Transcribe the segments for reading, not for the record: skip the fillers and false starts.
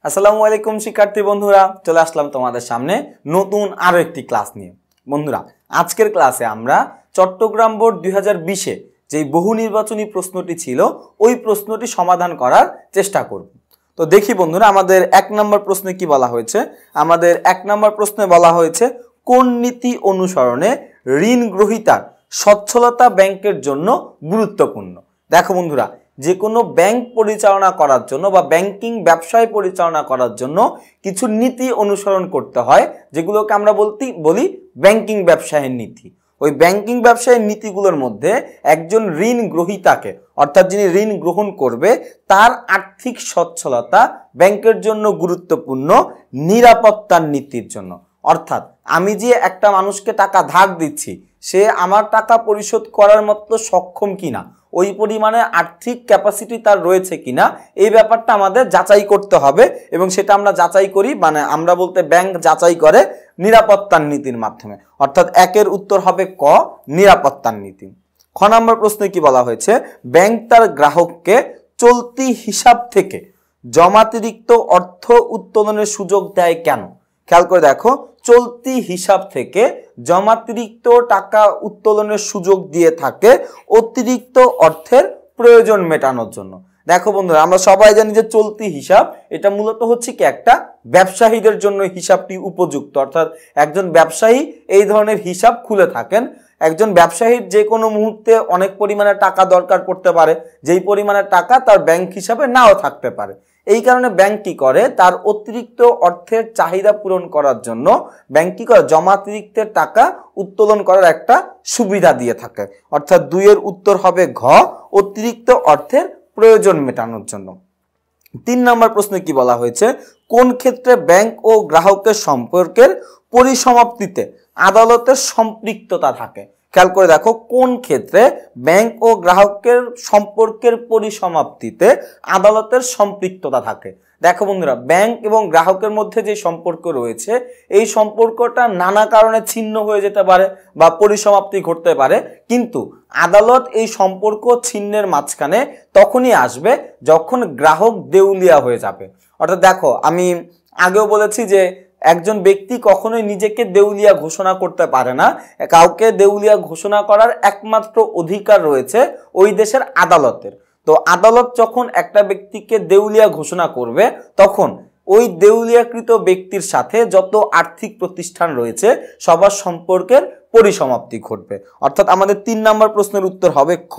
আসসালামু আলাইকুম শিক্ষার্থী বন্ধুরা, চলে আসলাম তোমাদের সামনে নতুন আরো একটি ক্লাস নিয়ে। বন্ধুরা, আজকের ক্লাসে আমরা চট্টগ্রাম বোর্ড 2020-এ যে বহু নির্বাচনী প্রশ্নটি ছিল ওই প্রশ্নটি সমাধান করার চেষ্টা করব। তো দেখি বন্ধুরা, আমাদের 1 নম্বর প্রশ্নে কি বলা হয়েছে। আমাদের 1 নম্বর প্রশ্নে বলা হয়েছে, কোন নীতি অনুসরণে ঋণ গ্রহীতার সচ্ছলতা ব্যাংকের জন্য গুরুত্বপূর্ণ। দেখো বন্ধুরা, যে কোনো ব্যাংক পরিচালনা করার জন্য বা ব্যাংকিং ব্যবসায় পরিচালনা করার জন্য কিছু নীতি অনুসরণ করতে হয়, যেগুলোকে আমরা বলি ব্যাংকিং ব্যবসায়ের নীতি। ওই ব্যাংকিং ব্যবসায়ের নীতিগুলোর মধ্যে একজন ঋণ গ্রহীতাকে, অর্থাৎ যিনি ঋণ গ্রহণ করবে, তার আর্থিক সচ্ছলতা ব্যাংকের জন্য গুরুত্বপূর্ণ নিরাপত্তার নীতির জন্য। অর্থাৎ আমি যে একটা মানুষকে টাকা ধার দিচ্ছি, সে আমার টাকা পরিশোধ করার মতো সক্ষম কিনা, ওই পরিমাণে আর্থিক ক্যাপাসিটি তার রয়েছে কিনা, এই ব্যাপারটা আমাদের যাচাই করতে হবে। এবং সেটা আমরা যাচাই করি, মানে আমরা বলতে ব্যাংক যাচাই করে নিরাপত্তার নীতির মাধ্যমে। অর্থাৎ 1-এর উত্তর হবে ক, নিরাপত্তার নীতি। খ নম্বর প্রশ্নে কি বলা হয়েছে, ব্যাংক তার গ্রাহককে চলতি হিসাব থেকে জমাতিরিক্ত অর্থ উত্তোলনের সুযোগ দেয় কেন। খেয়াল করে দেখো, চলতি হিসাব থেকে জমাতিরিক্ত টাকা উত্তোলনের সুযোগ দিয়ে থাকে অতিরিক্ত অর্থের প্রয়োজন মেটানোর জন্য। দেখো বন্ধুরা, আমরা সবাই জানি যে চলতি হিসাব এটা মূলত হচ্ছে কি একটা ব্যবসায়ীদের জন্য হিসাবটি উপযুক্ত। অর্থাৎ একজন ব্যবসায়ী এই ধরনের হিসাব খুলে থাকেন। একজন ব্যবসায়ীর যে কোনো মুহূর্তে অনেক পরিমাণে টাকা দরকার পড়তে পারে, যেই পরিমাণে টাকা তার ব্যাংক হিসাবে নাও থাকতে পারে। এই কারণে ব্যাংক কি করে, তার অতিরিক্ত অর্থের চাহিদা পূরণ করার জন্য ব্যাংক কি করে, জমাতিরিক্তের টাকা উত্তোলন করার একটা সুবিধা দিয়ে থাকে। অর্থাৎ 2-এর উত্তর হবে ঘ, অতিরিক্ত অর্থের প্রয়োজন মেটানোর জন্য। 3 নম্বর প্রশ্নে কি বলা হয়েছে, কোন ক্ষেত্রে ব্যাংক ও গ্রাহকের সম্পর্কের পরিসমাপ্তিতে আদালতের সম্পৃক্ততা থাকে। খেয়াল করে দেখো, কোন ক্ষেত্রে ব্যাংক ও গ্রাহকের সম্পর্কের পরিসমাপ্তিতে আদালতের সম্পৃক্ততা থাকে। দেখো বন্ধুরা, ব্যাংক এবং গ্রাহকের মধ্যে যে সম্পর্ক রয়েছে, এই সম্পর্কটা নানা কারণে ছিন্ন হয়ে যেতে পারে বা পরিসমাপ্তি ঘটতে পারে, কিন্তু আদালত এই সম্পর্ক ছিন্নের মাঝখানে তখনই আসবে যখন গ্রাহক দেউলিয়া হয়ে যাবে। অর্থাৎ দেখো, আমি আগেও বলেছি যে একজন ব্যক্তি কখনোই নিজেকে দেউলিয়া ঘোষণা করতে পারে না। কাউকে দেউলিয়া ঘোষণা করার একমাত্র অধিকার রয়েছে ওই দেশের আদালতের। তো আদালত যখন একটা ব্যক্তিকে দেউলিয়া ঘোষণা করবে, তখন ওই দেউলিয়াকৃত ব্যক্তির সাথে যত আর্থিক প্রতিষ্ঠান রয়েছে সবার সম্পর্কের পরিসমাপ্তি ঘটবে। অর্থাৎ আমাদের 3 নম্বর প্রশ্নের উত্তর হবে খ,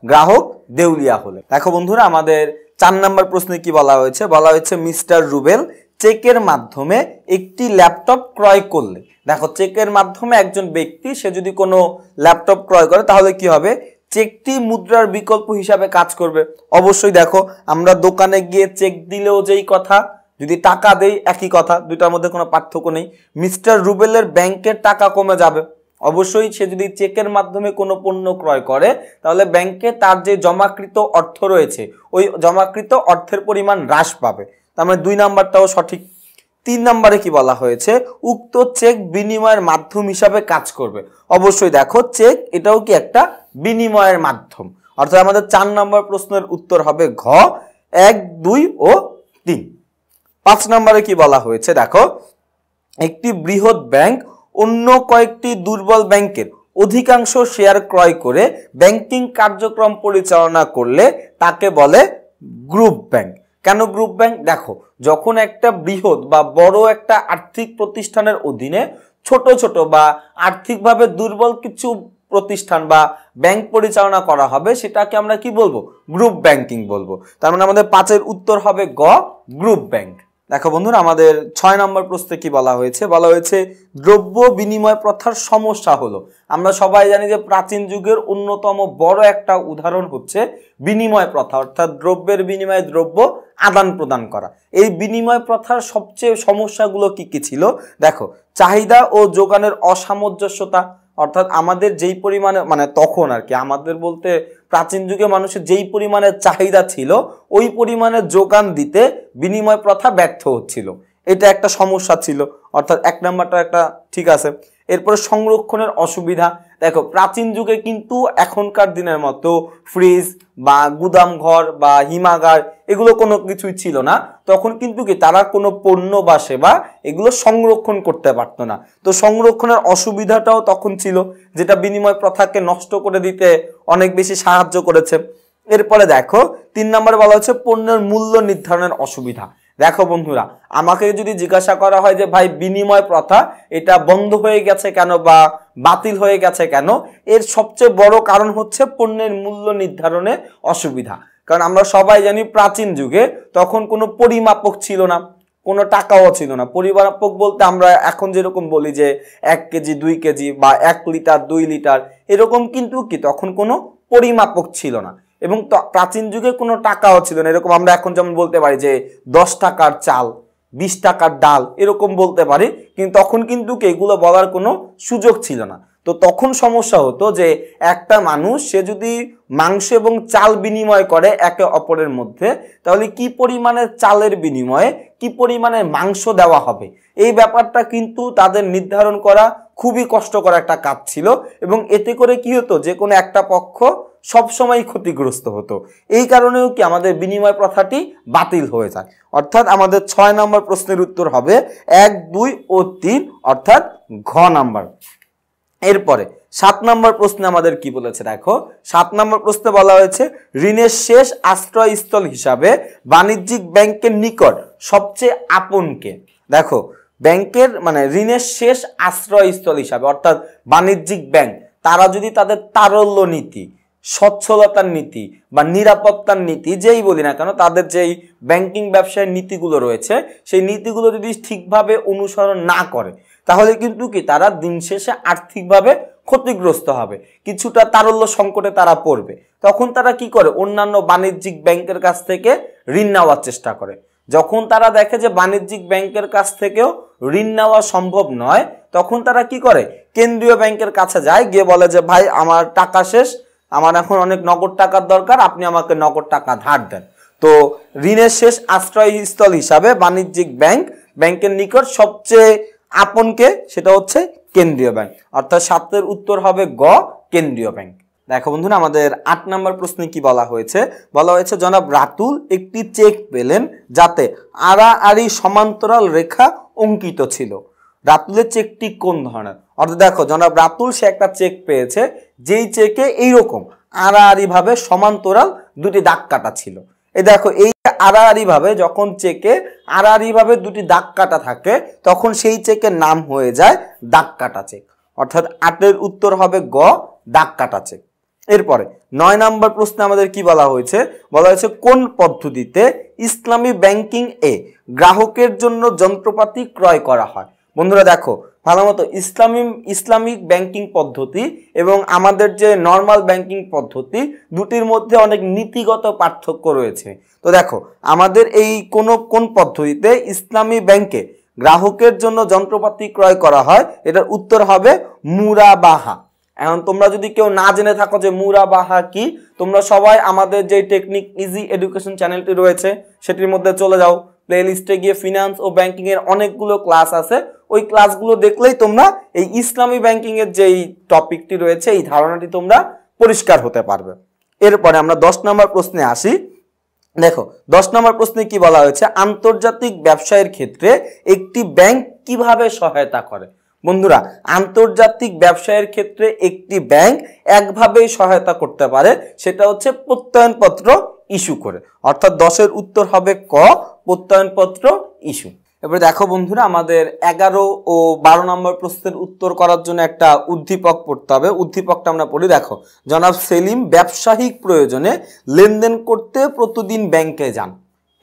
গ্রাহক দেউলিয়া হলে। দেখো বন্ধুরা, আমাদের 4 নম্বর প্রশ্নে কি বলা হয়েছে, বলা হয়েছে মিস্টার রুবেল চেকের মাধ্যমে একটি ল্যাপটপ ক্রয় করলে। দেখো, চেকের মাধ্যমে একজন ব্যক্তি সে যদি কোনো ল্যাপটপ ক্রয় করে, তাহলে কি হবে, চেকটি মুদ্রার বিকল্প হিসাবে কাজ করবে। অবশ্যই দেখো, আমরা দোকানে গিয়ে চেক দিলেও যেই কথা, যদি টাকা দেই একই কথা, দুইটার মধ্যে কোনো পার্থক্য নেই। মিস্টার রুবেলের ব্যাংকের টাকা কমে যাবে। অবশ্যই সে যদি চেকের মাধ্যমে কোনো পণ্য ক্রয় করে, তাহলে ব্যাংকে তার যে জমাকৃত অর্থ রয়েছে, ওই জমাকৃত অর্থের পরিমাণ হ্রাস পাবে। তার মানে 2 নাম্বারটাও সঠিক। 3 নম্বরে কি বলা হয়েছে, উক্ত চেক বিনিময়ের মাধ্যম হিসাবে কাজ করবে। অবশ্যই দেখো, চেক এটাও কি একটা বিনিময়ের মাধ্যম। অর্থাৎ আমাদের 4 নম্বর প্রশ্নের উত্তর হবে ঘ, 1, 2 ও 3। 5 নম্বরে কি বলা হয়েছে, দেখো, একটি বৃহৎ ব্যাংক অন্য কয়েকটি দুর্বল ব্যাংকের অধিকাংশ শেয়ার ক্রয় করে ব্যাংকিং কার্যক্রম পরিচালনা করলে তাকে বলে গ্রুপ ব্যাংক। কেন গ্রুপ ব্যাংক? দেখো, যখন একটা বৃহৎ বা বড় একটা আর্থিক প্রতিষ্ঠানের অধীনে ছোট ছোট বা আর্থিকভাবে দুর্বল কিছু প্রতিষ্ঠান বা ব্যাংক পরিচালনা করা হবে, সেটাকে আমরা কি বলবো, গ্রুপ ব্যাংকিং বলবো। তার মানে আমাদের 5-এর উত্তর হবে গ, গ্রুপ ব্যাংক। দেখো বন্ধুরা, আমাদের 6 নম্বর প্রশ্নে কি বলা হয়েছে, বলা হয়েছে দ্রব্য বিনিময় প্রথার সমস্যা হলো। আমরা সবাই জানি যে প্রাচীন যুগের অন্যতম বড় একটা উদাহরণ হচ্ছে বিনিময় প্রথা, অর্থাৎ দ্রব্যের বিনিময়ে দ্রব্য আদান প্রদান করা। এই বিনিময় প্রথার সবচেয়ে সমস্যাগুলো কি কি ছিল, দেখো, চাহিদা ও যোগানের অসামঞ্জস্যতা। অর্থাৎ আমাদের যেই পরিমাণে, মানে তখন আর কি, আমাদের বলতে প্রাচীন যুগে মানুষের যেই পরিমাণে চাহিদা ছিল, ওই পরিমাণে যোগান দিতে বিনিময় প্রথা ব্যর্থ হচ্ছিল। এটা একটা সমস্যা ছিল। অর্থাৎ 1 নাম্বারটা একটা ঠিক আছে। এরপরে সংরক্ষণের অসুবিধা। দেখো প্রাচীন যুগে কিন্তু এখনকার দিনের মতো ফ্রিজ বা গুদাম ঘর বা হিমাগার এগুলো কোনো কিছুই ছিল না। তখন কিন্তু কি তারা কোনো পণ্য বা সেবা এগুলো সংরক্ষণ করতে পারতো না। তো সংরক্ষণের অসুবিধাটাও তখন ছিল, যেটা বিনিময় প্রথাকে নষ্ট করে দিতে অনেক বেশি সাহায্য করেছে। এরপরে দেখো 3 নম্বরে বলা হচ্ছে পণ্যের মূল্য নির্ধারণের অসুবিধা। দেখো বন্ধুরা, আমাকে যদি জিজ্ঞাসা করা হয় যে ভাই বিনিময় প্রথা এটা বন্ধ হয়ে গেছে কেন বা বাতিল হয়ে গেছে কেন, এর সবচেয়ে বড় কারণ হচ্ছে পণ্যের মূল্য নির্ধারণে অসুবিধা। কারণ আমরা সবাই জানি প্রাচীন যুগে তখন কোনো পরিমাপক ছিল না, কোনো টাকাও ছিল না। পরিমাপক বলতে আমরা এখন যেরকম বলি যে 1 কেজি 2 কেজি বা 1 লিটার 2 লিটার, এরকম কিন্তু কি তখন কোনো পরিমাপক ছিল না। এবং প্রাচীন যুগে কোনো টাকাও ছিল না, এরকম আমরা এখন যেমন বলতে পারি যে 10 টাকার চাল 20 টাকার ডাল এরকম বলতে পারি, কিন্তু তখন কিন্তু এগুলো বলার কোনো সুযোগ ছিল না। তো তখন সমস্যা হতো যে একটা মানুষ সে যদি মাংস এবং চাল বিনিময় করে একে অপরের মধ্যে, তাহলে কি পরিমাণের চালের বিনিময়ে কি পরিমাণের মাংস দেওয়া হবে, এই ব্যাপারটা কিন্তু তাদের নির্ধারণ করা খুবই কষ্টকর একটা কাজ ছিল। এবং এতে করে কি হতো, যে কোনো একটা পক্ষ সবসময় ক্ষতিগ্রস্ত হতো। এই কারণেও কি আমাদের বিনিময় প্রথাটি বাতিল হয়ে যায়। অর্থাৎ আমাদের 6 নম্বর প্রশ্নের উত্তর হবে 1, 2 ও 3, অর্থাৎ ঘ নাম্বার। এরপরে 7 নম্বর প্রশ্নে আমাদের কি বলেছে দেখো, 7 নম্বর প্রশ্নে বলা হয়েছে ঋণের শেষ আশ্রয়স্থল হিসাবে বাণিজ্যিক ব্যাংকের নিকট সবচেয়ে আপনকে। দেখো ব্যাংকের মানে ঋণের শেষ আশ্রয়স্থল হিসাবে, অর্থাৎ বাণিজ্যিক ব্যাংক তারা যদি তাদের তারল্য নীতি, সচ্ছলতার নীতি বা নিরাপত্তার নীতি যেই বলি না কেন, তাদের যেই ব্যাংকিং ব্যবসায়ের নীতিগুলো রয়েছে সেই নীতিগুলো যদি ঠিকভাবে অনুসরণ না করে, তাহলে কিন্তু কি তারা দিন শেষে আর্থিকভাবে ক্ষতিগ্রস্ত হবে, কিছুটা তারল্য সংকটে তারা পড়বে। তখন তারা কি করে, অন্যান্য বাণিজ্যিক ব্যাংকের কাছ থেকে ঋণ নেওয়ার চেষ্টা করে। যখন তারা দেখে যে বাণিজ্যিক ব্যাংকের কাছ থেকেও ঋণ নেওয়া সম্ভব নয়, তখন তারা কি করে, কেন্দ্রীয় ব্যাংকের কাছে যায়, গিয়ে বলে যে ভাই আমার টাকা শেষ, আমার এখন অনেক নগদ টাকার দরকার, আপনি আমাকে নগদ টাকা ধার দেন। তো ঋণের শেষ আশ্রয়স্থল হিসাবে বাণিজ্যিক ব্যাংকের নিকট সবচেয়ে আপনকে, সেটা হচ্ছে কেন্দ্রীয় ব্যাংক। অর্থাৎ 7 উত্তর হবে গ, কেন্দ্রীয় ব্যাংক। দেখো বন্ধুরা, আমাদের 8 নম্বর প্রশ্নে কি বলা হয়েছে, বলা হয়েছে জনাব রাতুল একটি চেক পেলেন যাতে আড়াআড়ি সমান্তরাল রেখা অঙ্কিত ছিল। রাতুলের চেকটি কোন ধরনের? অর্থাৎ দেখো জনাব রাতুল সে একটা চেক পেয়েছে, যেই চেকে এইরকম আড়াআড়ি ভাবে সমান্তরাল দুটি দাগ কাটা ছিল। এই দেখো এই আড়াআড়ি ভাবে যখন চেকে আড়াআড়ি ভাবে দুটি দাগ কাটা থাকে, তখন সেই চেকের নাম হয়ে যায় দাগ কাটা চেক। অর্থাৎ 8 উত্তর হবে গ, দাগ কাটা চেক। এরপরে 9 নম্বর প্রশ্নে আমাদের কি বলা হয়েছে, বলা হয়েছে কোন পদ্ধতিতে ইসলামী ব্যাংকিং এ গ্রাহকের জন্য যন্ত্রপাতি ক্রয় করা হয়। বন্ধুরা দেখো ভালো মতো, ইসলামিক ব্যাংকিং পদ্ধতি এবং আমাদের যে নর্মাল ব্যাংকিং পদ্ধতি দুটির মধ্যে অনেক নীতিগত পার্থক্য রয়েছে। তো দেখো আমাদের এই কোন পদ্ধতিতে ইসলামী ব্যাংকে গ্রাহকের জন্য যন্ত্রপাতি ক্রয় করা হয়, এটার উত্তর হবে মুরাবাহা। এখন তোমরা যদি কেউ না জেনে থাকো যে মুরাবাহা কি, তোমরা সবাই আমাদের যে টেকনিক ইজি এডুকেশন চ্যানেলটি রয়েছে সেটির মধ্যে চলে যাও, প্লে লিস্টে গিয়ে ফিনান্স ও ব্যাংকিং এর অনেকগুলো ক্লাস আছে, ওই ক্লাসগুলো দেখলেই তোমরা এই ইসলামী ব্যাংকিং এর যেই টপিকটি রয়েছে এই ধারণাটি তোমরা পরিষ্কার হতে পারবে। এরপরে আমরা 10 নম্বর প্রশ্নে আসি। দেখো 10 নম্বর প্রশ্নে কি বলা হয়েছে, আন্তর্জাতিক ব্যবসায়ের ক্ষেত্রে একটি ব্যাংক কিভাবে সহায়তা করে। বন্ধুরা আন্তর্জাতিক ব্যবসায়ের ক্ষেত্রে একটি ব্যাংক একভাবেই সহায়তা করতে পারে, সেটা হচ্ছে প্রত্যয়নপত্র ইস্যু করে। অর্থাৎ 10 উত্তর হবে ক, প্রত্যয়নপত্র ইস্যু। এবারে দেখো বন্ধুরা, আমাদের 11 ও 12 নম্বর প্রশ্নের উত্তর করার জন্য একটা উদ্দীপক পড়তে হবে। উদ্দীপকটা আমরা পড়ি। দেখো জনাব সেলিম ব্যবসায়িক প্রয়োজনে লেনদেন করতে প্রতিদিন ব্যাংকে যান,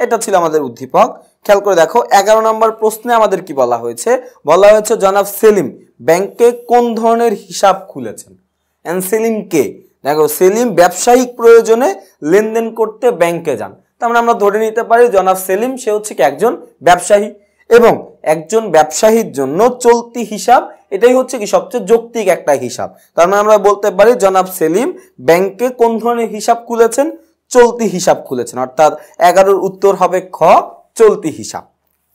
এটা ছিল আমাদের উদ্দীপক। খেয়াল করে দেখো 11 নম্বর প্রশ্নে আমাদের কি বলা হয়েছে, বলা হয়েছে জনাব সেলিম ব্যাংকে কোন ধরনের হিসাব খুলেছেন। সেলিম কে? দেখো সেলিম ব্যবসায়িক প্রয়োজনে লেনদেন করতে ব্যাংকে যান, তার মানে আমরা ধরে নিতে পারি জনাব সেলিম সে হচ্ছে কি একজন ব্যবসায়ী, এবং একজন ব্যবসায়ীর জন্য চলতি হিসাব এটাই হচ্ছে কি সবচেয়ে যৌক্তিক একটা হিসাব। তার মানে আমরা বলতে পারি জনাব সেলিম ব্যাংকে কোন ধরনের হিসাব খুলেছেন, চলতি হিসাব খুলেছেন। অর্থাৎ 11 উত্তর হবে খ, চলতি হিসাব।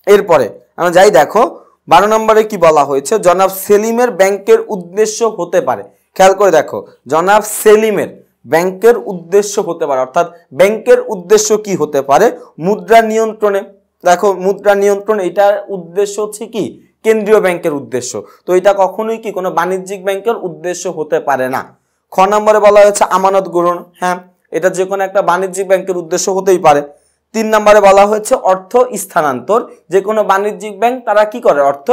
এরপরে আমরা যাই, দেখো 12 নম্বরে কি বলা হয়েছে, জনাব সেলিমের ব্যাংকের উদ্দেশ্য হতে পারে। খেয়াল করে দেখো, জনাব সেলিমের ব্যাংকের উদ্দেশ্য হতে পারে, অর্থাৎ ব্যাংকের উদ্দেশ্য কি হতে পারে? মুদ্রা নিয়ন্ত্রণে। দেখো মুদ্রা নিয়ন্ত্রণ, এটার উদ্দেশ্য হচ্ছে কি? কেন্দ্রীয় ব্যাংকের উদ্দেশ্য। তো এটা কখনোই কি কোনো বাণিজ্যিক ব্যাংকের উদ্দেশ্য হতে পারে না। খ নম্বরে বলা হয়েছে আমানত গ্রহণ, হ্যাঁ এটা যে কোনো একটা বাণিজ্যিক ব্যাংকের উদ্দেশ্য হতেই পারে। 3 নম্বরে বলা হয়েছে অর্থ স্থানান্তর, যে কোনো বাণিজ্যিক ব্যাংক তারা কি করে? অর্থ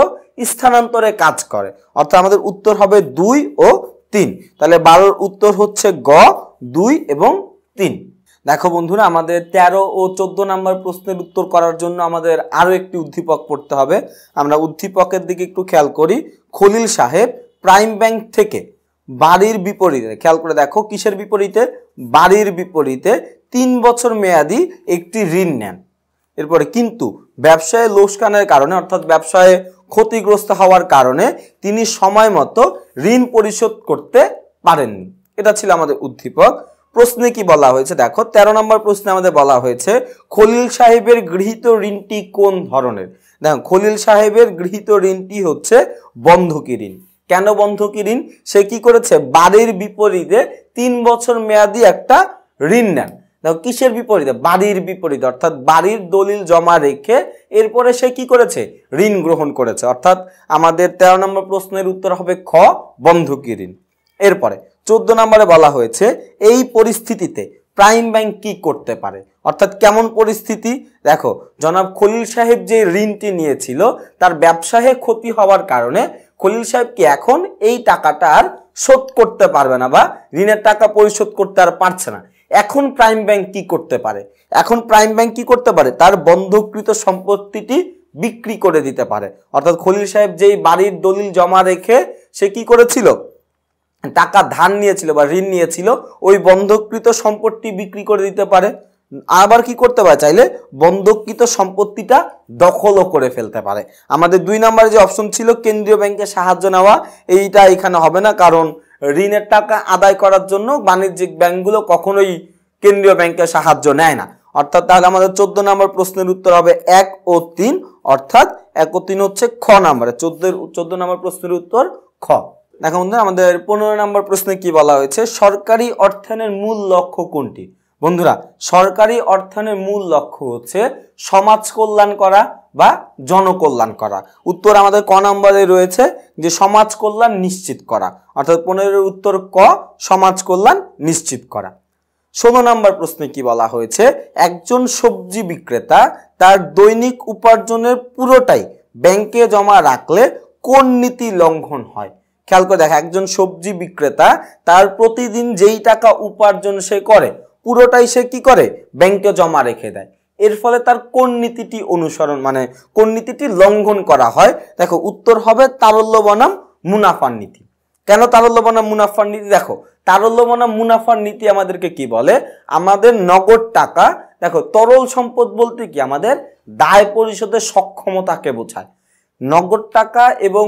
স্থানান্তরে কাজ করে। অর্থাৎ আমাদের উত্তর হবে 2 ও 3। তাহলে 12 উত্তর হচ্ছে গ, 2 এবং 3। দেখো বন্ধুরা, আমাদের 13 ও 14 নম্বর প্রশ্নের উত্তর করার জন্য আমাদের আরো একটি উদ্দীপক পড়তে হবে। আমরা উদ্দীপকের দিকে একটু খেয়াল করি। খলিল সাহেব প্রাইম ব্যাংক থেকে বাড়ির বিপরীতে, খেয়াল করে দেখো কিসের বিপরীতে? বাড়ির বিপরীতে 3 বছর মেয়াদি একটি ঋণ নেন। এরপরে কিন্তু ব্যবসায় লোকসানের কারণে, অর্থাৎ ব্যবসায় ক্ষতিগ্রস্ত হওয়ার কারণে তিনি সময় মতো ঋণ পরিশোধ করতে পারেননি। এটা ছিল আমাদের উদ্দীপক। প্রশ্নে কি বলা হয়েছে দেখো, 13 নম্বর প্রশ্নে আমাদের বলা হয়েছে খলিল সাহেবের গৃহীত ঋণটি কোন ধরনের? দেখো খলিল সাহেবের গৃহীত ঋণটি হচ্ছে বন্ধকি ঋণ। কেন বন্ধকি ঋণ? সে কি করেছে? বাড়ির বিপরীতে 3 বছর মেয়াদি একটা ঋণ নেন। দেখো কিসের বিপরীতে? বাড়ির বিপরীতে, অর্থাৎ বাড়ির দলিল জমা রেখে এরপরে সে কি করেছে? ঋণ গ্রহণ করেছে। অর্থাৎ আমাদের 13 নম্বর প্রশ্নের উত্তর হবে খ, বন্ধকি ঋণ। এরপরে 14 নম্বরে বলা হয়েছে এই পরিস্থিতিতে প্রাইম ব্যাংক কি করতে পারে? অর্থাৎ কেমন পরিস্থিতি? দেখো জনাব খলিল সাহেব যে ঋণটি নিয়েছিল তার ব্যবসায় ক্ষতি হওয়ার কারণে খলিল সাহেব কি এখন এই টাকাটা আর শোধ করতে পারবে না, বা ঋণের টাকা পরিশোধ করতে আর পারছে না। এখন প্রাইম ব্যাংক কি করতে পারে? এখন প্রাইম ব্যাংক কি করতে পারে? তার বন্ধককৃত সম্পত্তিটি বিক্রি করে দিতে পারে। অর্থাৎ খলিল সাহেব যেই বাড়ির দলিল জমা রেখে সে কি করেছিল? টাকা ধার নিয়েছিল বা ঋণ নিয়েছিল, ওই বন্ধককৃত সম্পত্তি বিক্রি করে দিতে পারে। আবার কি করতে পারে? চাইলে বন্ধককৃত সম্পত্তিটা দখলও করে ফেলতে পারে। আমাদের 2 নম্বরে যে অপশন ছিল কেন্দ্রীয় ব্যাংকের সাহায্য নেওয়া, এইটা এখানে হবে না, কারণ ঋণের টাকা আদায় করার জন্য বাণিজ্যিক ব্যাংকগুলো কখনোই কেন্দ্রীয় ব্যাংকের সাহায্য নেয় না। অর্থাৎ তাহলে আমাদের 14 নম্বর প্রশ্নের উত্তর হবে 1 ও 3, অর্থাৎ 1 ও 3 হচ্ছে খ নম্বরে। 14 নম্বর প্রশ্নের উত্তর খ। দেখো বন্ধুরা, আমাদের 15 নম্বর প্রশ্নে কি বলা হয়েছে? সরকারি অর্থায়নের মূল লক্ষ্য কোনটি? বন্ধুরা, সরকারি অর্থায়নের মূল লক্ষ্য হচ্ছে সমাজ কল্যাণ করা বা জনকল্যাণ করা। উত্তর আমাদের ক নম্বরে রয়েছে যে সমাজ কল্যাণ নিশ্চিত করা। অর্থাৎ 15 উত্তর ক, সমাজ কল্যাণ নিশ্চিত করা। 16 নম্বর প্রশ্নে কি বলা হয়েছে? একজন সবজি বিক্রেতা তার দৈনিক উপার্জনের পুরোটাই ব্যাংকে জমা রাখলে কোন নীতি লঙ্ঘন হয়? খেয়াল করে দেখো, একজন সবজি বিক্রেতা তার প্রতিদিন যেই টাকা উপার্জন সে করে পুরোটাই সে কি করে? ব্যাংকে জমা রেখে দেয়। এর ফলে তার কোন নীতিটি অনুসরণ, মানে কোন নীতিটি লঙ্ঘন করা হয়? দেখো উত্তর হবে তারল্য বনাম মুনাফার নীতি। কেন তারল্য বনাম মুনাফার নীতি? দেখো তারল্য বনাম মুনাফার নীতি আমাদেরকে কি বলে? আমাদের নগদ টাকা, দেখো তরল সম্পদ বলতে কি আমাদের দায় পরিশোধের সক্ষমতাকে বোঝায়। নগদ টাকা এবং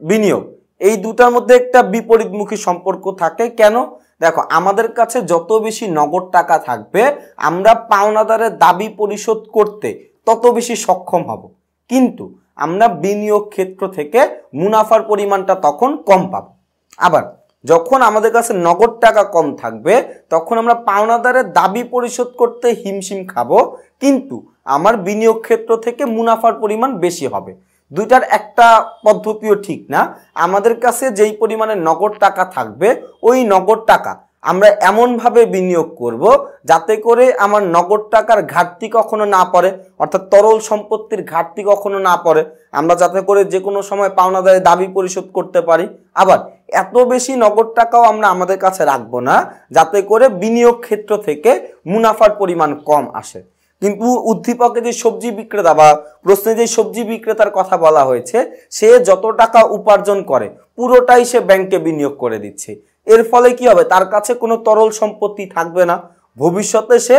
বিনিয়োগ এই দুটার মধ্যে একটা বিপরীতমুখী সম্পর্ক থাকে। কেন? দেখো আমাদের কাছে যত বেশি নগদ টাকা থাকবে আমরা পাওনাদারের দাবি পরিশোধ করতে তত বেশি সক্ষম হব, কিন্তু আমরা বিনিয়োগ ক্ষেত্র থেকে মুনাফার পরিমাণটা তখন কম পাবো। আবার যখন আমাদের কাছে নগদ টাকা কম থাকবে তখন আমরা পাওনাদারের দাবি পরিশোধ করতে হিমশিম খাবো, কিন্তু আমার বিনিয়োগ ক্ষেত্র থেকে মুনাফার পরিমাণ বেশি হবে। দুইটার একটা পদ্ধতিও ঠিক না। আমাদের কাছে যেই পরিমাণে নগদ টাকা থাকবে ওই নগদ টাকা আমরা এমনভাবে বিনিয়োগ করব যাতে করে আমার নগদ টাকার ঘাটতি কখনো না পড়ে, অর্থাৎ তরল সম্পত্তির ঘাটতি কখনো না পড়ে, আমরা যাতে করে যে কোনো সময় পাওনাদারের দাবি পরিশোধ করতে পারি। আবার এত বেশি নগদ টাকাও আমরা আমাদের কাছে রাখবো না যাতে করে বিনিয়োগ ক্ষেত্র থেকে মুনাফার পরিমাণ কম আসে। কিন্তু উদ্দীপকে যে সবজি বিক্রেতা বা প্রশ্নে যে সবজি বিক্রেতার কথা বলা হয়েছে সে যত টাকা উপার্জন করে পুরোটাই সে ব্যাংকে বিনিয়োগ করে দিচ্ছে। এর ফলে কি হবে? তার কাছে কোনো তরল সম্পত্তি থাকবে না, ভবিষ্যতে সে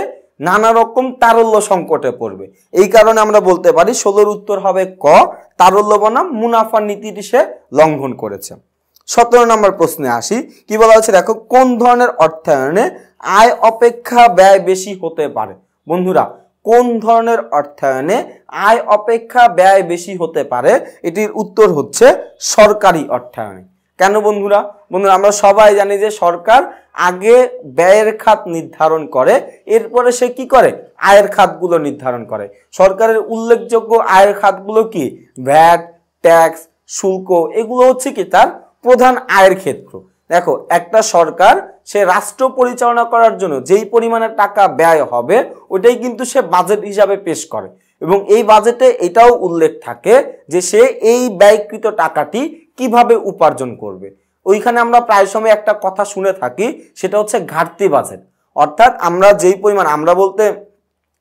নানা রকম তারল্য সংকটে পড়বে। এই কারণে আমরা বলতে পারি 16 উত্তর হবে ক, তারল্য বনাম মুনাফার নীতিটি সে লঙ্ঘন করেছে। 17 নম্বর প্রশ্নে আসি। কি বলা হচ্ছে দেখো, কোন ধরনের অর্থায়নে আয় অপেক্ষা ব্যয় বেশি হতে পারে? বন্ধুরা, কোন ধরনের অর্থায়নে আয় অপেক্ষা ব্যয় বেশি হতে পারে? এটির উত্তর হচ্ছে সরকারি অর্থায়নে। কেন বন্ধুরা? বন্ধুরা আমরা সবাই জানি যে সরকার আগে ব্যয়ের খাত নির্ধারণ করে, এরপরে সে কি করে? আয়ের খাতগুলো নির্ধারণ করে। সরকারের উল্লেখযোগ্য আয়ের খাতগুলো কি? ভ্যাট, ট্যাক্স, শুল্ক, এগুলো হচ্ছে কি তার প্রধান আয়ের ক্ষেত্র। দেখো, একটা সরকার সে রাষ্ট্র পরিচালনা করার জন্য যেই পরিমাণে টাকা ব্যয় হবে ওটাই কিন্তু সে বাজেট হিসাবে পেশ করে, এবং এই বাজেটে এটাও উল্লেখ থাকে যে সে এই ব্যয়কৃত টাকাটি কিভাবে উপার্জন করবে। ওইখানে আমরা প্রায় সময় একটা কথা শুনে থাকি, সেটা হচ্ছে ঘাটতি বাজেট। অর্থাৎ আমরা যেই পরিমাণ, আমরা বলতে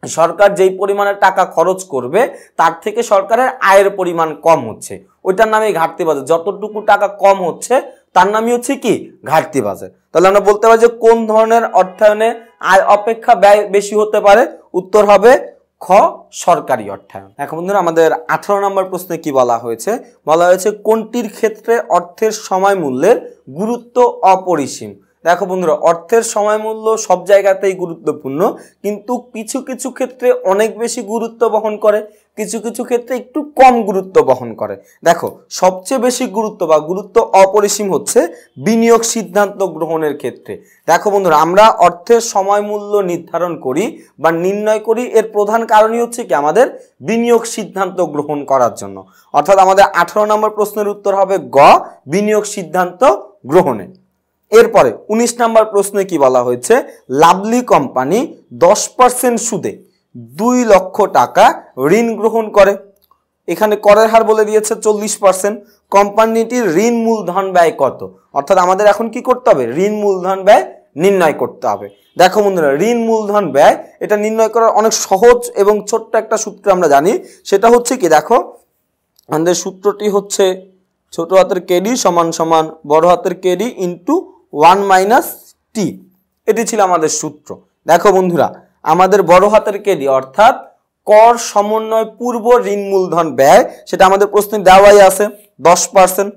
সরকার যেই পরিমাণে টাকা খরচ করবে তার থেকে সরকারের আয়ের পরিমাণ কম হচ্ছে, ওইটার নামে ঘাটতি বাজেট। যতটুকু টাকা কম হচ্ছে তার নামই হচ্ছে কি? ঘাটতি বাজেট। তাহলে আমরা বলতে পারি যে কোন ধরনের অর্থায়নে আয় অপেক্ষা ব্যয় বেশি হতে পারে? উত্তর হবে খ, সরকারি অর্থায়ন। এখন বন্ধুরা আমাদের 18 নম্বর প্রশ্নে কি বলা হয়েছে? বলা হয়েছে কোনটির ক্ষেত্রে অর্থের সময় মূল্যের গুরুত্ব অপরিসীম। দেখো বন্ধুরা, অর্থের সময় মূল্য সব জায়গাতেই গুরুত্বপূর্ণ, কিন্তু কিছু কিছু ক্ষেত্রে অনেক বেশি গুরুত্ব বহন করে, কিছু কিছু ক্ষেত্রে একটু কম গুরুত্ব বহন করে। দেখো, সবচেয়ে বেশি গুরুত্ব বা গুরুত্ব অপরিসীম হচ্ছে বিনিয়োগ সিদ্ধান্ত গ্রহণের ক্ষেত্রে। দেখো বন্ধুরা, আমরা অর্থের সময় মূল্য নির্ধারণ করি বা নির্ণয় করি, এর প্রধান কারণই হচ্ছে কি? আমাদের বিনিয়োগ সিদ্ধান্ত গ্রহণ করার জন্য। অর্থাৎ আমাদের 18 নম্বর প্রশ্নের উত্তর হবে গ, বিনিয়োগ সিদ্ধান্ত গ্রহণে। এরপরে 19 নম্বর প্রশ্নে কি বলা হয়েছে? লাভলি কোম্পানি 10% সুদে 2 লক্ষ টাকা ঋণ গ্রহণ করে। এখানে করের হার বলে দিয়েছে 40%। কোম্পানিটির ঋণ মূলধন ব্যয় কত? অর্থাৎ আমাদের এখন কি করতে হবে? ঋণ মূলধন ব্যয় নির্ণয় করতে হবে। দেখো বন্ধুরা, ঋণ মূলধন ব্যয় এটা নির্ণয় করার অনেক সহজ এবং ছোট্ট একটা সূত্র আমরা জানি, সেটা হচ্ছে কি? দেখো, আমাদের সূত্রটি হচ্ছে ছোট হাতের কেডি সমান সমান বড় হাতের কেডি ইন্টু 1 - টি। এটি ছিল আমাদের সূত্র। দেখো বন্ধুরা, আমাদের বড় হাতের কেডি অর্থাৎ কর সমন্বয় পূর্ব ঋণ মূলধন ব্যয়, সেটা আমাদের প্রশ্নে দেওয়াই আছে 10%।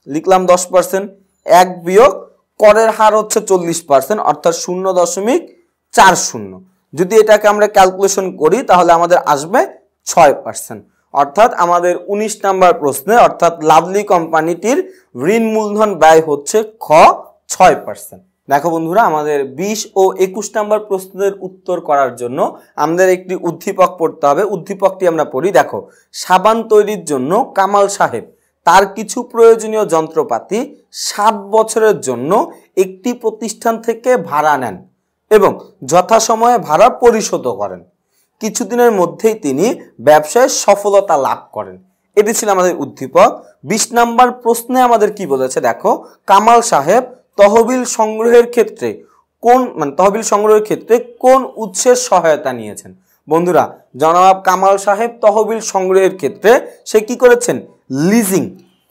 লিখলাম 10%। 1 বিয়োগ করের হার হচ্ছে 40%, অর্থাৎ 0.40। যদি এটাকে আমরা ক্যালকুলেশন করি তাহলে আমাদের আসবে 6%। অর্থাৎ আমাদের 19 নম্বর প্রশ্নে অর্থাৎ লাভলি কোম্পানিটির ঋণ মূলধন ব্যয় হচ্ছে খ, 6%। দেখো বন্ধুরা, আমাদের 20 ও 21 নম্বর প্রশ্নের উত্তর করার জন্য আমাদের একটি উদ্দীপক পড়তে হবে। উদ্দীপকটি আমরা পড়ি। দেখো, সাবান তৈরির জন্য কামাল সাহেব তার কিছু প্রয়োজনীয় যন্ত্রপাতি 7 বছরের জন্য একটি প্রতিষ্ঠান থেকে ভাড়া নেন এবং যথাসময়ে ভাড়া পরিশোধ করেন। কিছুদিনের মধ্যেই তিনি ব্যবসায় সফলতা লাভ করেন। এটি ছিল আমাদের উদ্দীপক। 20 নম্বর প্রশ্নে আমাদের কি বলেছে? দেখো, কামাল সাহেব তহবিল সংগ্রহের ক্ষেত্রে কোন উৎসের সহায়তা নিয়েছেন? বন্ধুরা, জনাব কামাল সাহেব তহবিল সংগ্রহের ক্ষেত্রে সে কি করেছেন? লিজিং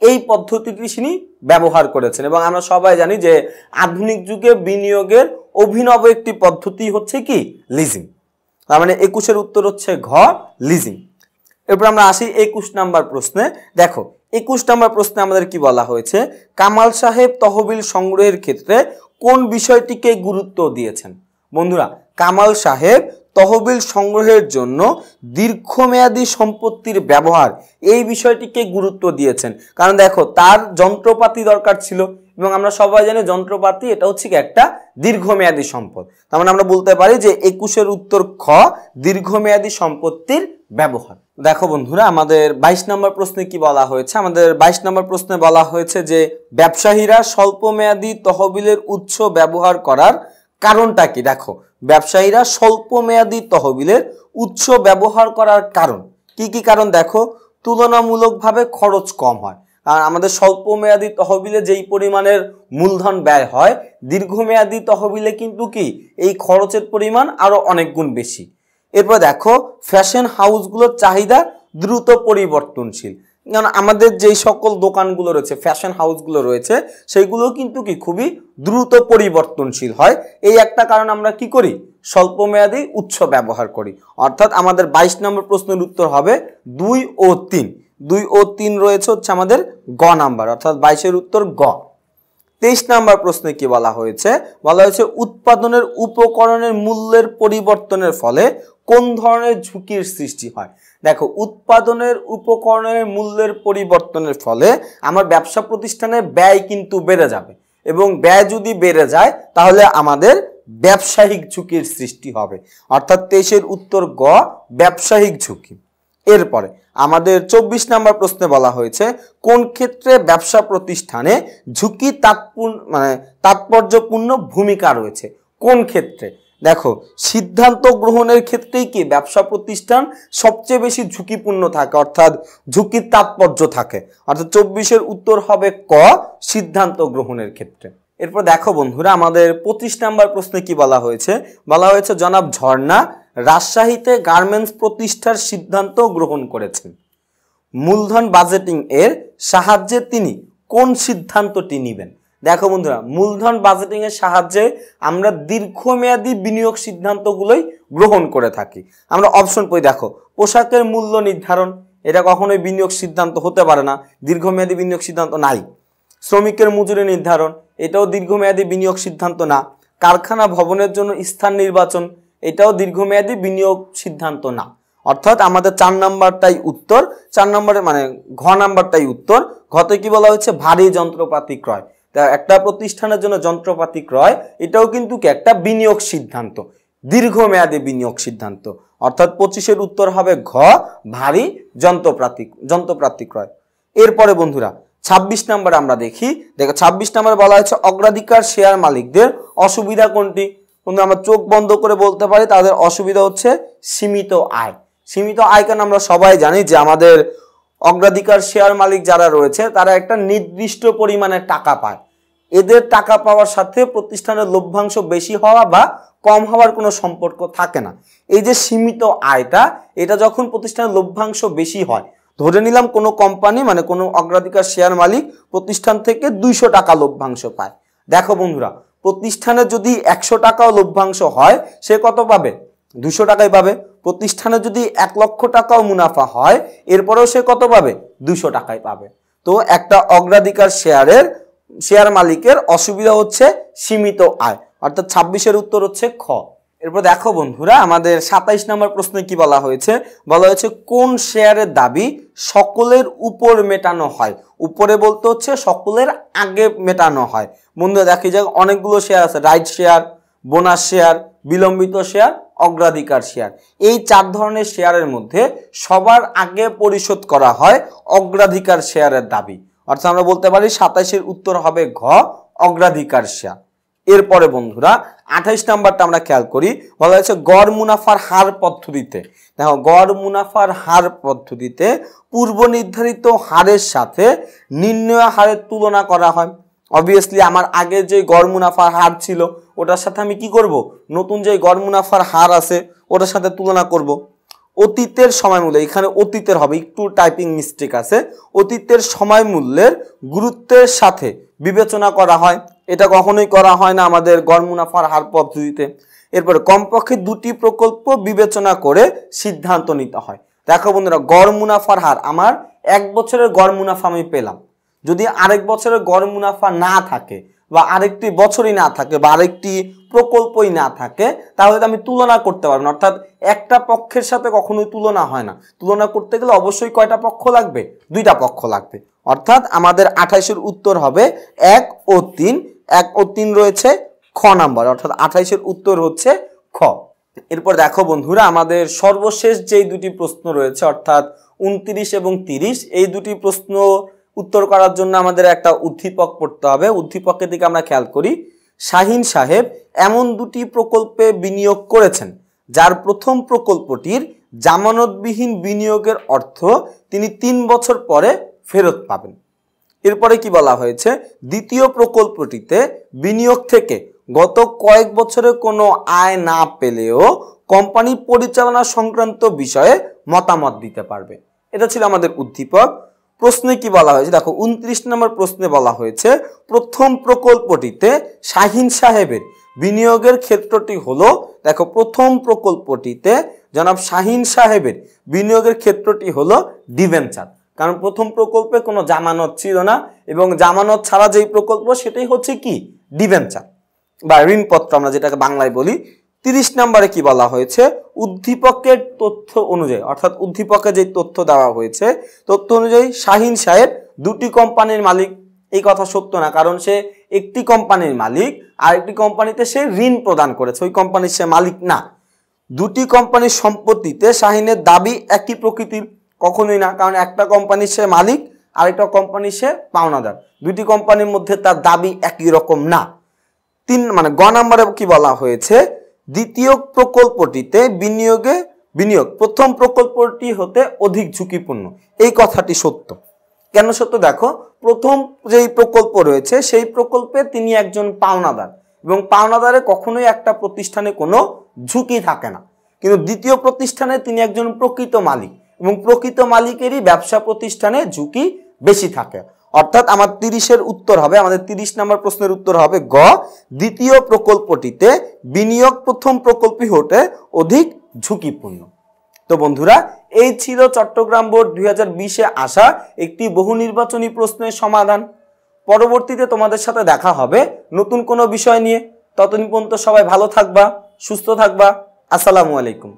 এই পদ্ধতিটি তিনি ব্যবহার করেছেন, এবং আমরা সবাই জানি যে আধুনিক যুগে বিনিয়োগের অভিনব একটি পদ্ধতি হচ্ছে কি? লিজিং। তার মানে 21-এর উত্তর হচ্ছে ঘ, লিজিং। এরপর আমরা আসি 21 নম্বর প্রশ্নে। দেখো, 21 নম্বর প্রশ্নে আমাদের কি বলা হয়েছে? কামাল সাহেব তহবিল সংগ্রহের ক্ষেত্রে কোন বিষয়টিকে গুরুত্ব দিয়েছেন? বন্ধুরা, কামাল সাহেব তহবিল সংগ্রহের জন্য দীর্ঘমেয়াদী সম্পত্তির ব্যবহার এই বিষয়টিকে গুরুত্ব দিয়েছেন। কারণ দেখো, তার যন্ত্রপাতি দরকার ছিল, এবং আমরা সবাই জানি যন্ত্রপাতি এটা হচ্ছে কি? একটা দীর্ঘমেয়াদী সম্পদ। তার মানে আমরা বলতে পারি যে 21-এর উত্তর খ, দীর্ঘমেয়াদী সম্পত্তির ব্যবহার। দেখো বন্ধুরা, আমাদের 22 নম্বর প্রশ্নে কি বলা হয়েছে? আমাদের 22 নম্বর প্রশ্নে বলা হয়েছে যে ব্যবসায়ীরা স্বল্পমেয়াদী তহবিলের উৎস ব্যবহার করার কারণটা কি? দেখো, ব্যবসায়ীরা স্বল্পমেয়াদী তহবিলের উৎস ব্যবহার করার কারণ কি কি কারণ? দেখো, তুলনামূলকভাবে খরচ কম হয়। কারণ আমাদের স্বল্পমেয়াদী তহবিলে যেই পরিমাণের মূলধন ব্যয় হয়, দীর্ঘমেয়াদী তহবিলে কিন্তু কি এই খরচের পরিমাণ আরো অনেক গুণ বেশি। এরপর দেখো, ফ্যাশন হাউসগুলোর চাহিদা দ্রুত পরিবর্তনশীল। কারণ আমাদের যেই সকল দোকানগুলো রয়েছে, ফ্যাশন হাউসগুলো রয়েছে, সেইগুলো কিন্তু কি খুবই দ্রুত পরিবর্তনশীল হয়। এই একটা কারণ আমরা কি করি? স্বল্পমেয়াদী উৎস ব্যবহার করি। অর্থাৎ আমাদের 22 নম্বর প্রশ্নের উত্তর হবে 2 ও 3। 2 ও 3 রয়েছে হচ্ছে আমাদের গ নাম্বার, অর্থাৎ 22-এর উত্তর গ। 23 নম্বর প্রশ্নে কি বলা হয়েছে? বলা হয়েছে উৎপাদনের উপকরণের মূল্যের পরিবর্তনের ফলে কোন ধরনের ঝুঁকির সৃষ্টি হয়? দেখো উৎপাদনের উপকরণের মূল্যের পরিবর্তনের ফলে আমার ব্যবসা প্রতিষ্ঠানের ব্যয় কিন্তু বেড়ে যাবে, এবং ব্যয় যদি বেড়ে যায় তাহলে আমাদের ব্যবসায়িক ঝুঁকির সৃষ্টি হবে। অর্থাৎ 23-এর উত্তর গ, ব্যবসায়িক ঝুঁকি। এরপরে আমাদের 24 নম্বর প্রশ্নে বলা হয়েছে কোন ক্ষেত্রে ব্যবসা প্রতিষ্ঠানে ঝুঁকি তাৎপর্যপূর্ণ ভূমিকা রয়েছে। কোন ক্ষেত্রে? দেখো সিদ্ধান্ত গ্রহণের ক্ষেত্রেই কি ব্যবসা প্রতিষ্ঠান সবচেয়ে বেশি ঝুঁকিপূর্ণ থাকে, অর্থাৎ ঝুঁকির তাৎপর্য থাকে। অর্থাৎ 24-এর উত্তর হবে ক, সিদ্ধান্ত গ্রহণের ক্ষেত্রে। এরপর দেখো বন্ধুরা আমাদের 25 নম্বর প্রশ্নে কি বলা হয়েছে, বলা হয়েছে জনাব ঝর্ণা রাজশাহীতে গার্মেন্টস প্রতিষ্ঠার সিদ্ধান্ত গ্রহণ করেছেন। মূলধন বাজেটিং এর সাহায্যে তিনি কোন সিদ্ধান্তটি নেবেন? দেখো বন্ধুরা, মূলধন বাজেটিং এর সাহায্যে আমরা দীর্ঘমেয়াদী বিনিয়োগ সিদ্ধান্তগুলোই গ্রহণ করে থাকি। আমরা অপশন পড়ি, দেখো পোশাকের মূল্য নির্ধারণ, এটা কখনোই বিনিয়োগ সিদ্ধান্ত হতে পারে না, দীর্ঘমেয়াদী বিনিয়োগ সিদ্ধান্ত নাই। শ্রমিকের মজুরি নির্ধারণ, এটাও দীর্ঘমেয়াদী বিনিয়োগ সিদ্ধান্ত না। কারখানা ভবনের জন্য স্থান নির্বাচন, এটাও দীর্ঘমেয়াদী বিনিয়োগ সিদ্ধান্ত না। অর্থাৎ আমাদের 4 নাম্বারটাই উত্তর, 4 নম্বরে ঘ নাম্বারটাই উত্তর। ঘতে কি বলা হচ্ছে, ভারী যন্ত্রপাতি ক্রয়। তা একটা প্রতিষ্ঠানের জন্য যন্ত্রপাতি ক্রয়, এটাও কিন্তু কি একটা বিনিয়োগ সিদ্ধান্ত, দীর্ঘমেয়াদী বিনিয়োগ সিদ্ধান্ত। অর্থাৎ 25-এর উত্তর হবে ঘ, ভারী যন্ত্রপাতি ক্রয়। এরপরে বন্ধুরা 26 নম্বর আমরা দেখি। দেখো 26 নম্বরে বলা হয়েছে অগ্রাধিকার শেয়ার মালিকদের অসুবিধা কোনটি? কিন্তু আমরা চোখ বন্ধ করে বলতে পারি তাদের অসুবিধা হচ্ছে সীমিত আয়। সীমিত আয় কেন আমরা সবাই জানি যে আমাদের অগ্রাধিকার শেয়ার মালিক যারা রয়েছে তারা একটা নির্দিষ্ট পরিমাণে টাকা পায়। এদের টাকা পাওয়ার সাথে প্রতিষ্ঠানের লভ্যাংশ বেশি হওয়া বা কম হওয়ার কোনো সম্পর্ক থাকে না। এই যে সীমিত আয়টা, এটা যখন প্রতিষ্ঠানের লভ্যাংশ বেশি হয়, ধরে নিলাম কোনো কোম্পানি কোনো অগ্রাধিকার শেয়ার মালিক প্রতিষ্ঠান থেকে 200 টাকা লভ্যাংশ পায়। দেখো বন্ধুরা, প্রতিষ্ঠানে যদি 100 টাকাও লভ্যাংশ হয় সে কত পাবে? 200 টাকাই পাবে। প্রতিষ্ঠানে যদি 1 লক্ষ টাকাও মুনাফা হয় এরপরেও সে কত পাবে? 200 টাকাই পাবে। তো একটা অগ্রাধিকার শেয়ার মালিকের অসুবিধা হচ্ছে সীমিত আয়। অর্থাৎ 26-এর উত্তর হচ্ছে খ। এরপর দেখো বন্ধুরা আমাদের 27 নম্বর প্রশ্নে কি বলা হয়েছে, বলা হয়েছে কোন শেয়ারের দাবি সকলের উপর মেটানো হয়? উপরে বলতে হচ্ছে সকলের আগে মেটানো হয়। বন্ধুরা দেখি যে অনেকগুলো শেয়ার আছে, রাইট শেয়ার, বোনাস শেয়ার, বিলম্বিত শেয়ার, অগ্রাধিকার শেয়ার। এই 4 ধরনের শেয়ারের মধ্যে সবার আগে পরিশোধ করা হয় অগ্রাধিকার শেয়ারের দাবি। অর্থাৎ আমরা বলতে পারি 27-এর উত্তর হবে ঘ, অগ্রাধিকার শেয়ার। এরপরে বন্ধুরা 28 নাম্বারটা আমরা খেয়াল করি, বলা হয়েছে গড় মুনাফার হার পদ্ধতিতে। দেখো গড় মুনাফার হার পদ্ধতিতে পূর্ব নির্ধারিত হারের সাথে নির্ণয় হারের তুলনা করা হয়। অবভিয়াসলি আমার আগে যে গড় মুনাফার হার ছিল ওটার সাথে আমি কি করব, নতুন যে গড় মুনাফার হার আছে ওটার সাথে তুলনা করব। অতীতের সময় মূল্য, এখানে অতীতের হবে, একটু টাইপিং মিস্টেক আছে। অতীতের সময় মূল্যের গুরুত্বের সাথে বিবেচনা করা হয়, এটা কখনোই করা হয় না আমাদের গড় মুনাফার হার পদ্ধতিতে। এরপরে কমপক্ষে 2টি প্রকল্প বিবেচনা করে সিদ্ধান্ত নিতে হয়। দেখো বন্ধুরা, গড় মুনাফার হার, আমার 1 বছরের গড় মুনাফা আমি পেলাম, যদি আরেক বছরের গড় মুনাফা না থাকে বা আরেকটি বছরই না থাকে বা আরেকটি প্রকল্পই না থাকে তাহলে তো আমি তুলনা করতে পারবো না। অর্থাৎ একটা পক্ষের সাথে কখনোই তুলনা হয় না। তুলনা করতে গেলে অবশ্যই কয়টা পক্ষ লাগবে? 2টা পক্ষ লাগবে। অর্থাৎ আমাদের 28-এর উত্তর হবে 1 ও 3। 1 ও 3 রয়েছে খ নাম্বার, অর্থাৎ 28-এর উত্তর হচ্ছে খ। এরপর দেখো বন্ধুরা আমাদের সর্বশেষ যেই 2টি প্রশ্ন রয়েছে অর্থাৎ 29 এবং 30, এই 2টি প্রশ্ন উত্তর করার জন্য আমাদের একটা উদ্দীপক পড়তে হবে। উদ্দীপকের দিকে আমরা খেয়াল করি। শাহিন সাহেব এমন 2টি প্রকল্পে বিনিয়োগ করেছেন যার প্রথম প্রকল্পটির জামানতবিহীন বিনিয়োগের অর্থ তিনি 3 বছর পরে ফেরত পাবেন। এরপরে কি বলা হয়েছে, দ্বিতীয় প্রকল্পটিতে বিনিয়োগ থেকে গত কয়েক বছরে কোনো আয় না পেলেও কোম্পানি পরিচালনা সংক্রান্ত বিষয়ে মতামত দিতে পারবে। এটা ছিল আমাদের উদ্দীপক। প্রশ্নে কি বলা হয়েছে, দেখো 29 নম্বর প্রশ্নে বলা হয়েছে প্রথম প্রকল্পটিতে শাহিন সাহেবের বিনিয়োগের ক্ষেত্রটি হলো, দেখো প্রথম প্রকল্পটিতে জনাব শাহিন সাহেবের বিনিয়োগের ক্ষেত্রটি হলো ডিবেঞ্চার। কারণ প্রথম প্রকল্পে কোনো জামানত ছিল না এবং জামানত ছাড়া যেই প্রকল্প সেটাই হচ্ছে কি ডিবেঞ্চার বা ঋণপত্র, আমরা যেটাকে বাংলায় বলি। 30 নম্বরে কি বলা হয়েছে, উদ্দীপকের তথ্য অনুযায়ী, অর্থাৎ উদ্দীপকে যে তথ্য দেওয়া হয়েছে তথ্য অনুযায়ী শাহিন সাহেব দুটি কোম্পানির মালিক। এই কথা সত্য না, কারণ সে একটি কোম্পানির মালিক আর একটি কোম্পানিতে সে ঋণ প্রদান করেছে, ওই কোম্পানির সে মালিক না। দুটি কোম্পানির সম্পত্তিতে শাহিনের দাবি একই প্রকৃতির, কখনোই না, কারণ একটা কোম্পানির সে মালিক আর একটা কোম্পানির সে পাওনাদার, দুটি কোম্পানির মধ্যে তার দাবি একই রকম না। গ নম্বরে কি বলা হয়েছে, দ্বিতীয় প্রকল্পটিতে বিনিয়োগ প্রথম প্রকল্পটি হতে অধিক ঝুঁকিপূর্ণ। এই কথাটি সত্য। কেন সত্য দেখো, প্রথম যেই প্রকল্প রয়েছে সেই প্রকল্পে তিনি একজন পাওনাদার এবং পাওনাদারে কখনোই একটা প্রতিষ্ঠানে কোনো ঝুঁকি থাকে না, কিন্তু দ্বিতীয় প্রতিষ্ঠানে তিনি একজন প্রকৃত মালিক এবং প্রকৃত মালিকেরই ব্যবসা প্রতিষ্ঠানে ঝুঁকি বেশি থাকে। অর্থাৎ আমার 30-এর উত্তর হবে, আমাদের 30 নম্বর প্রশ্নের উত্তর হবে গ, দ্বিতীয় প্রকল্পটিতে বিনিয়োগ প্রথম প্রকল্পই হতে অধিক ঝুঁকিপূর্ণ। তো বন্ধুরা, এই ছিল চট্টগ্রাম বোর্ড 2020-এ আসা একটি বহু নির্বাচনী প্রশ্নের সমাধান। পরবর্তীতে তোমাদের সাথে দেখা হবে নতুন কোনো বিষয় নিয়ে। ততদিন পর্যন্ত সবাই ভালো থাকবা, সুস্থ থাকবা। আসসালামু আলাইকুম।